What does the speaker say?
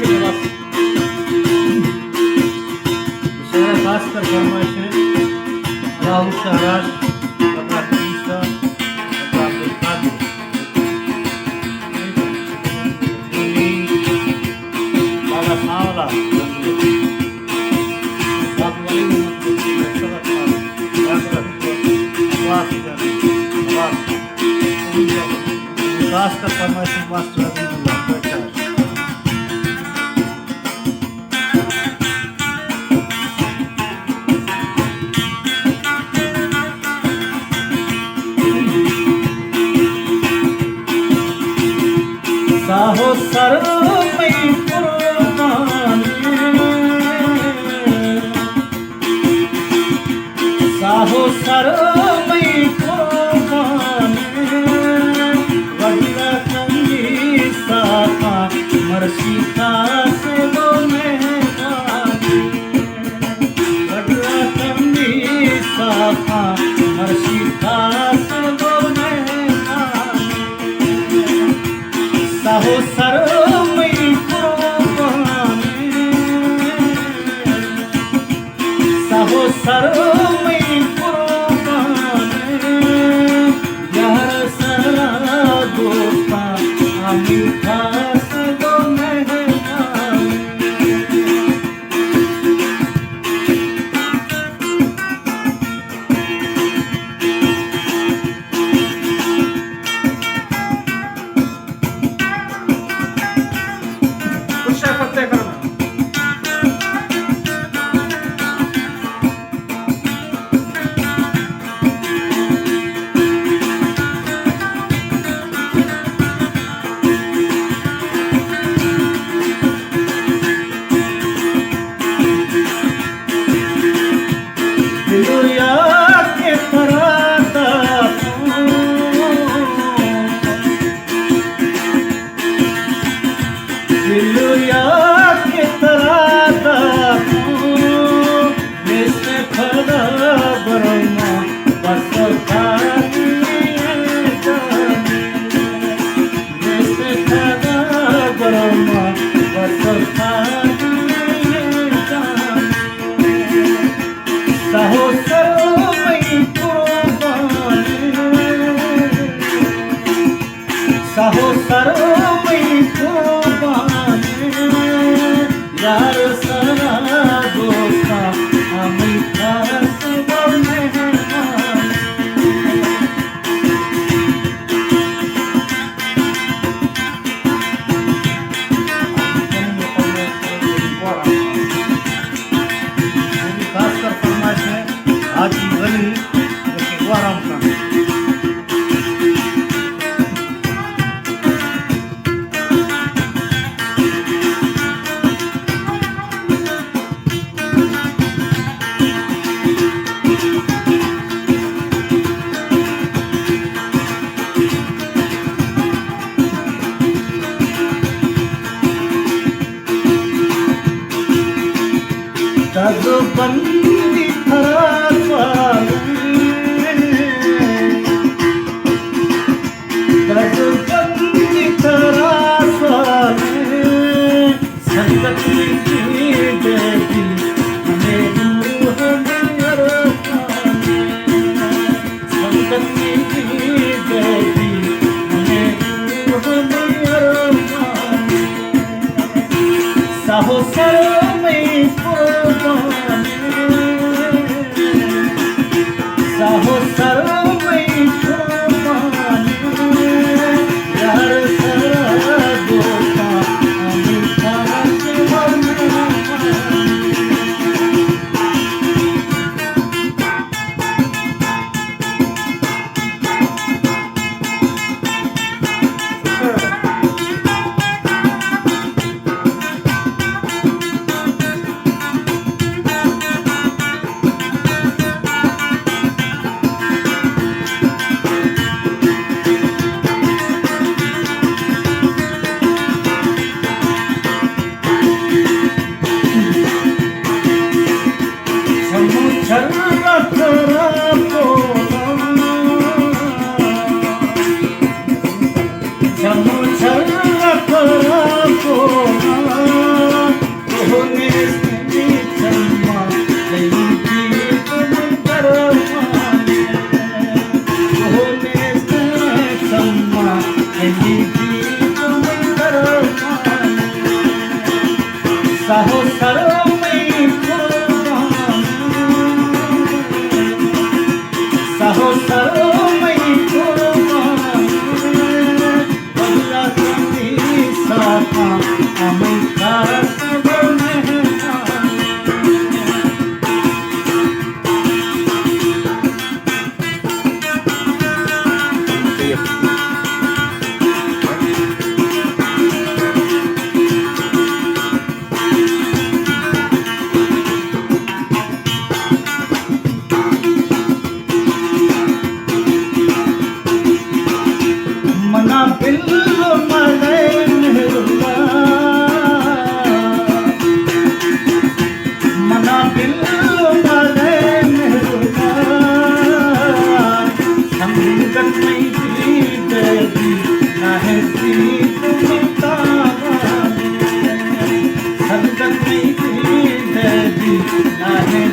के लिए बस शहर खासकर फरमाइश है अल्लाह शहराज अपना तीसरा अपना कादिर बाबा सावला खासकर फरमाइश मास्टर अब्दुल्लाह साहो सर मई कुर्बानी साहो सर मई कुर्बानी वडला कंगी साखा मर्सी खास दो मेहमानी वडला कंगी साखा मर्सी खास दो मेहमानी साहो सर मई कुर्बानी साहो सर मई कुर्बानी यार सरा दोस्ता आमी खास दो मेहमानी कुर्सियां फतेह करना दिलुया के तराता दिलुया के तराता जिसने खड़ा बरमा बस खानी जिसने खड़ा बरमा बस खानी साहो सर मई कुर्बानी साहो सर मई कुर्बानी यार सरा दोस्ता हमें खास दो मेहमानी खासकर फरमाइश है हाजी वली लेकिन वाराम का तज बंदी खराब तज बंदी खराब संगत की बेटी हमें रूह नियर संगत की बेटी हमें रूह नियर साहो सर मई कुर्बानी साहो सर मई कुर्बानी यार सरा दोस्ता हमें खास दो मेहमानी सहो सर्वमयी कुर्बान, सहो सर्वमयी कुर्बान, बदला तुम्ही साथा आम्ही खास मेहमान. मना बिल्लो मले मेहरुला, मना बिल्लो मले मेहरुला, संगत में भी देवी ना है तुम्हें तावाने, संगत में भी देवी ना है